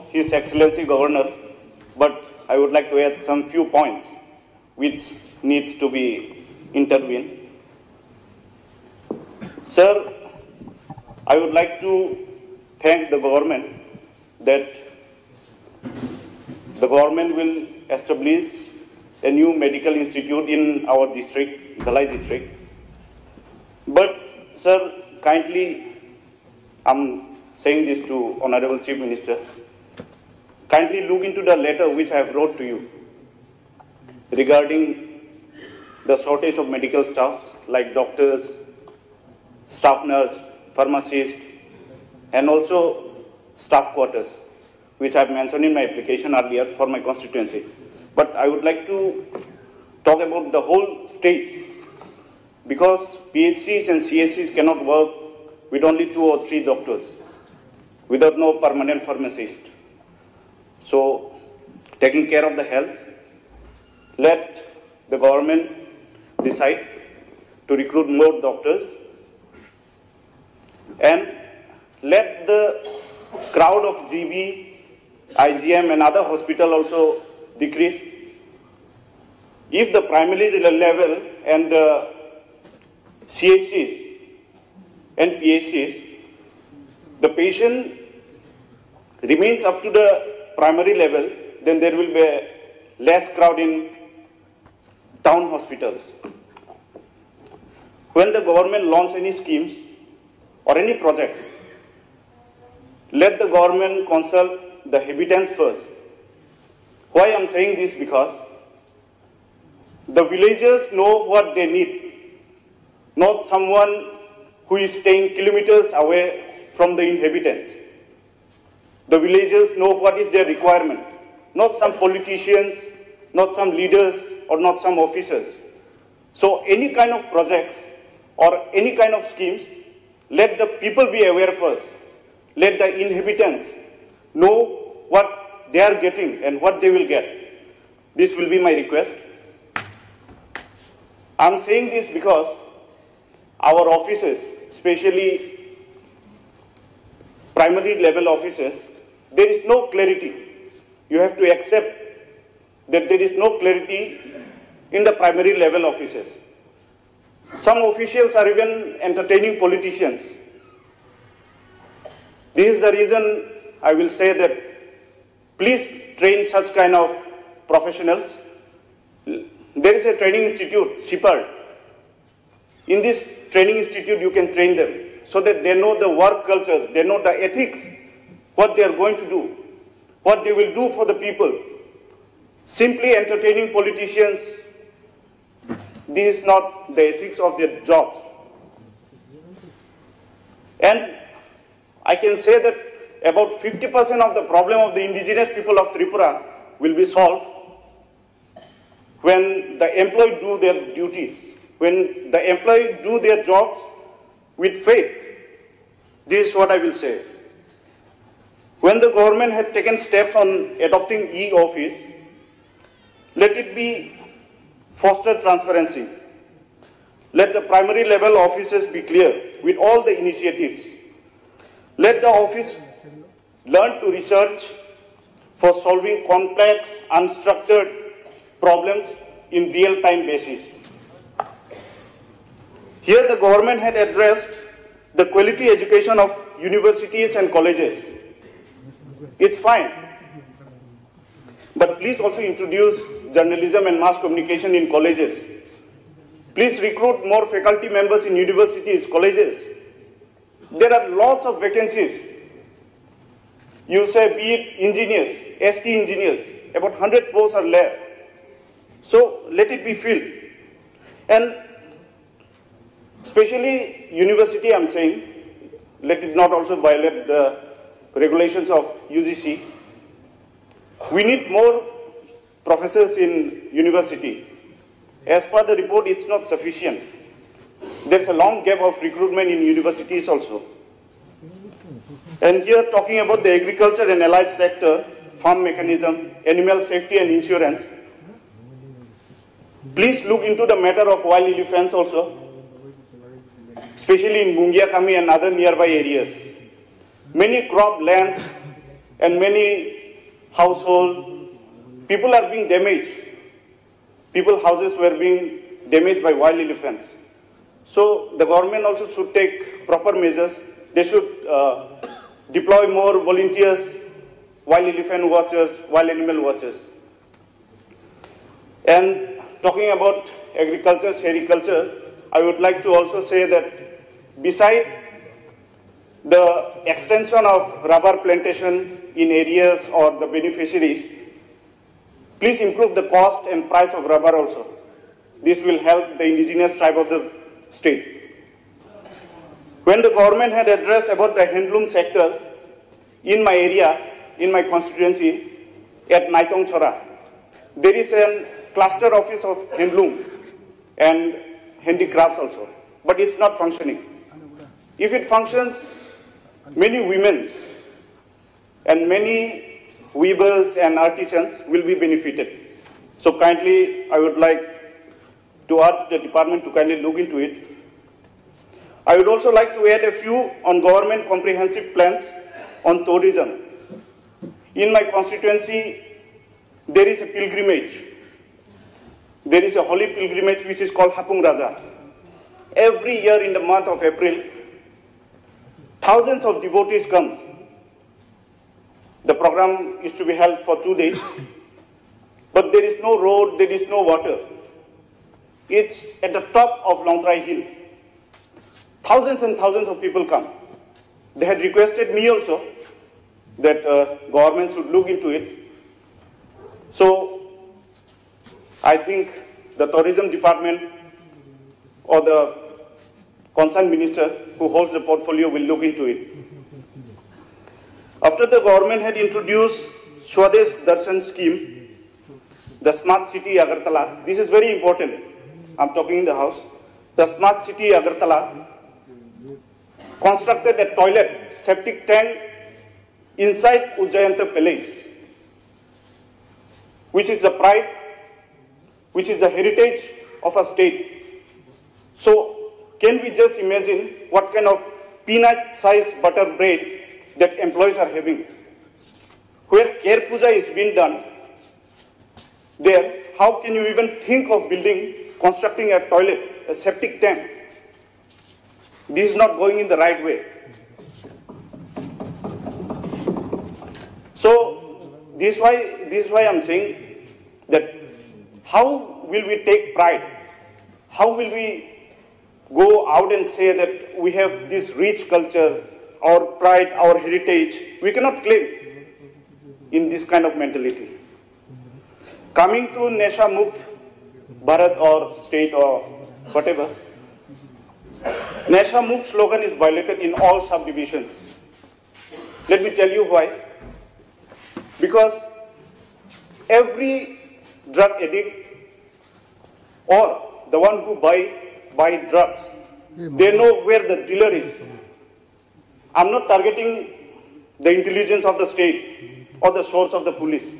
His Excellency Governor, but I would like to add some few points which needs to be intervened. Sir, I would like to thank the government that the government will establish a new medical institute in our district, Dhalai district. But, sir, kindly, I'm saying this to Honorable Chief Minister, kindly look into the letter which I have wrote to you regarding the shortage of medical staff like doctors, staff nurse, pharmacist, and also staff quarters, which I have mentioned in my application earlier for my constituency. But I would like to talk about the whole state, because PHCs and CHCs cannot work with only 2 or 3 doctors, without no permanent pharmacist. So, taking care of the health, let the government decide to recruit more doctors, and let the crowd of GB, IGM and other hospitals also decrease. If the primary level and the CHCs and PHCs, the patient remains up to the primary level, then there will be less crowd in town hospitals. When the government launch any schemes or any projects, let the government consult the habitants first. Why I am saying this? Because the villagers know what they need, not someone who is staying kilometers away from the inhabitants. The villagers know what is their requirement, not some politicians, not some leaders, or not some officers. So any kind of projects or any kind of schemes, let the people be aware first. Let the inhabitants know what they are getting and what they will get. This will be my request. I am saying this because our offices, especially primary level offices, there is no clarity. You have to accept that there is no clarity in the primary level offices. Some officials are even entertaining politicians. This is the reason I will say that please train such kind of professionals. There is a training institute, CIPARD. In this training institute, you can train them so that they know the work culture, they know the ethics, what they are going to do, what they will do for the people. Simply entertaining politicians, this is not the ethics of their jobs. And I can say that about 50% of the problem of the indigenous people of Tripura will be solved when the employee do their duties, when the employee do their jobs with faith. This is what I will say. When the government had taken steps on adopting e-office, let it be foster transparency. Let the primary level offices be clear with all the initiatives. Let the office learn to research for solving complex, unstructured problems in real-time basis. Here the government had addressed the quality education of universities and colleges. It's fine. But please also introduce journalism and mass communication in colleges. Please recruit more faculty members in universities, colleges. There are lots of vacancies. You say be it engineers, ST engineers, about 100 posts are there. So let it be filled. And especially university, I'm saying, let it not also violate the regulations of UGC. We need more professors in university. As per the report, it's not sufficient. There's a long gap of recruitment in universities also. And here talking about the agriculture and allied sector, farm mechanism, animal safety and insurance, please look into the matter of wild elephants also, especially in Mungiakami and other nearby areas. Many crop lands and many household, people are being damaged. People's houses were being damaged by wild elephants. So the government also should take proper measures. They should deploy more volunteers, wild elephant watchers, wild animal watchers. And talking about agriculture, sericulture, I would like to also say that beside the extension of rubber plantation in areas or the beneficiaries, please improve the cost and price of rubber also. This will help the indigenous tribe of the state. When the government had addressed about the handloom sector in my area, in my constituency, at Naitong Chora, there is a cluster office of handloom and handicrafts also, but it's not functioning. If it functions, many women and many weavers and artisans will be benefited. So kindly, I would like to urge the department to kindly look into it. I would also like to add a few on government comprehensive plans on tourism. In my constituency, there is a pilgrimage. There is a holy pilgrimage which is called Hapung Raja. Every year in the month of April, thousands of devotees come. The program is to be held for 2 days, but there is no road, there is no water. It's at the top of Longtrai Hill. Thousands and thousands of people come. They had requested me also that government should look into it. So I think the tourism department or the concerned minister who holds the portfolio will look into it. After the government had introduced Swadesh Darshan scheme, the smart city Agartala, this is very important. I'm talking in the house. The smart city Agartala constructed a toilet, septic tank inside Ujjayanta Palace, which is the pride, which is the heritage of a state. So can we just imagine what kind of peanut-sized butter bread that employees are having? Where care puja is being done, there, how can you even think of constructing a toilet, a septic tank? This is not going in the right way. So this is why I'm saying that how will we take pride? How will we go out and say that we have this rich culture, our pride, our heritage? We cannot claim in this kind of mentality. Coming to Nesha Mukt Bharat or state or whatever, Nesha Mukt slogan is violated in all subdivisions. Let me tell you why. Because every drug addict or the one who buy drugs, they know where the dealer is. I'm not targeting the intelligence of the state or the source of the police.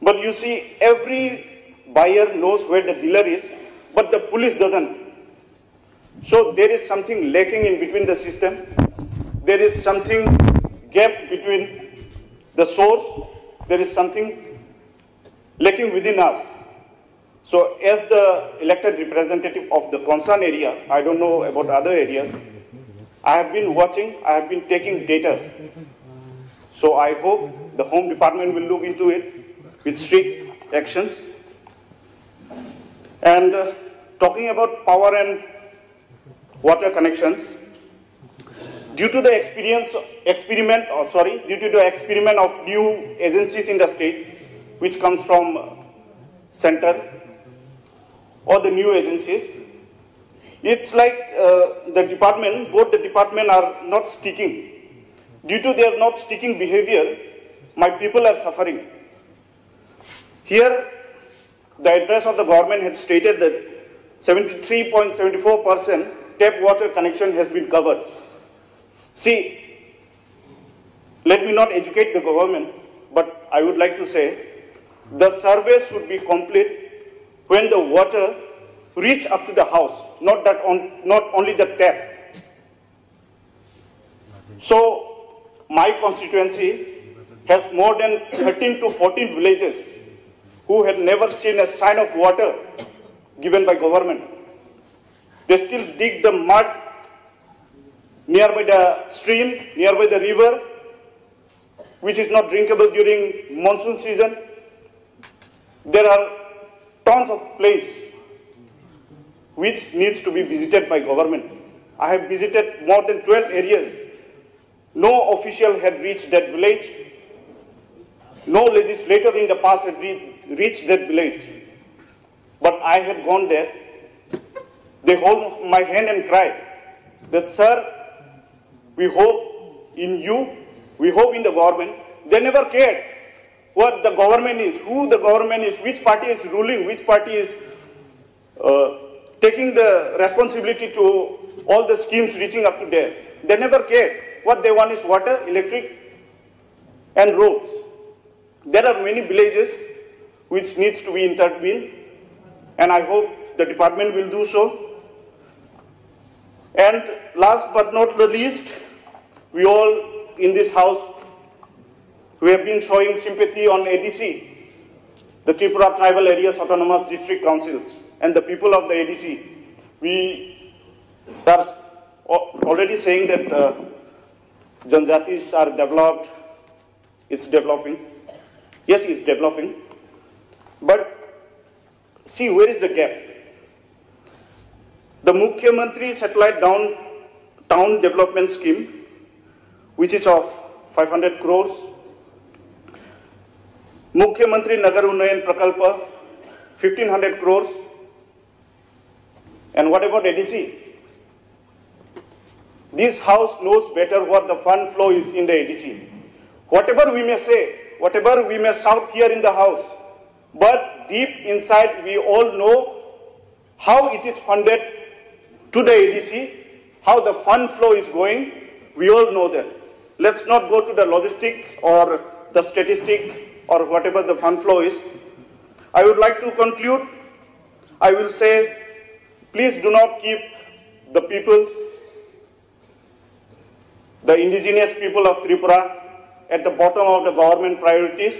But you see, every buyer knows where the dealer is, but the police doesn't. So there is something lacking in between the system. There is something gap between the source. There is something lacking within us. So as the elected representative of the concerned area, I don't know about other areas, I have been watching, I have been taking data. So I hope the Home Department will look into it with strict actions. And talking about power and water connections, due to the experiment of new agencies in the state, which comes from center or the new agencies, it's like both the department are not sticking. Due to their not sticking behavior, my people are suffering. Here, the address of the government had stated that 73.74% tap water connection has been covered. See, let me not educate the government, but I would like to say the survey should be complete when the water reach up to the house, not only the tap. So my constituency has more than 13 to 14 villages who had never seen a sign of water given by government. They still dig the mud nearby the stream, nearby the river, which is not drinkable during monsoon season. There are tons of places which needs to be visited by government. I have visited more than 12 areas. No official had reached that village. No legislator in the past had reached that village. But I had gone there. They hold my hand and cry that, sir, we hope in you, we hope in the government. They never cared what the government is, who the government is, which party is ruling, which party is taking the responsibility to all the schemes reaching up to there. They never cared. What they want is water, electric, and roads. There are many villages which needs to be intervened, and I hope the department will do so. And last but not the least, we all in this house, we have been showing sympathy on ADC, the Tripura Tribal Areas Autonomous District Councils, and the people of the ADC. We are already saying that Janjatis are developed, it's developing. Yes, it's developing. But see, where is the gap? The Mukhyamantri Satellite Town Development Scheme, which is of 500 crores. Mukhyamantri Nagar Unnayan Prakalpa, 1500 crores. And what about ADC? This house knows better what the fund flow is in the ADC. Whatever we may say, whatever we may shout here in the house, but deep inside we all know how it is funded to the ADC, how the fund flow is going. We all know that. Let's not go to the logistic or the statistic or whatever the fund flow is. I would like to conclude. I will say, please do not keep the people, the indigenous people of Tripura, at the bottom of the government priorities.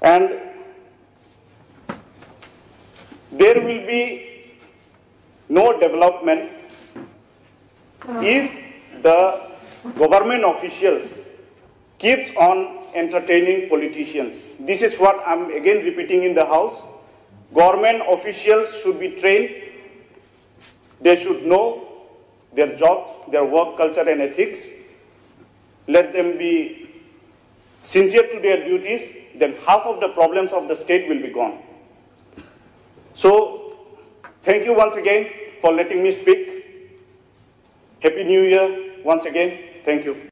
And there will be no development if the government officials keeps on entertaining politicians. This is what I'm again repeating in the house. Government officials should be trained. They should know their jobs, their work culture and ethics. Let them be sincere to their duties, then half of the problems of the state will be gone. So, thank you once again for letting me speak. Happy New Year once again. Thank you.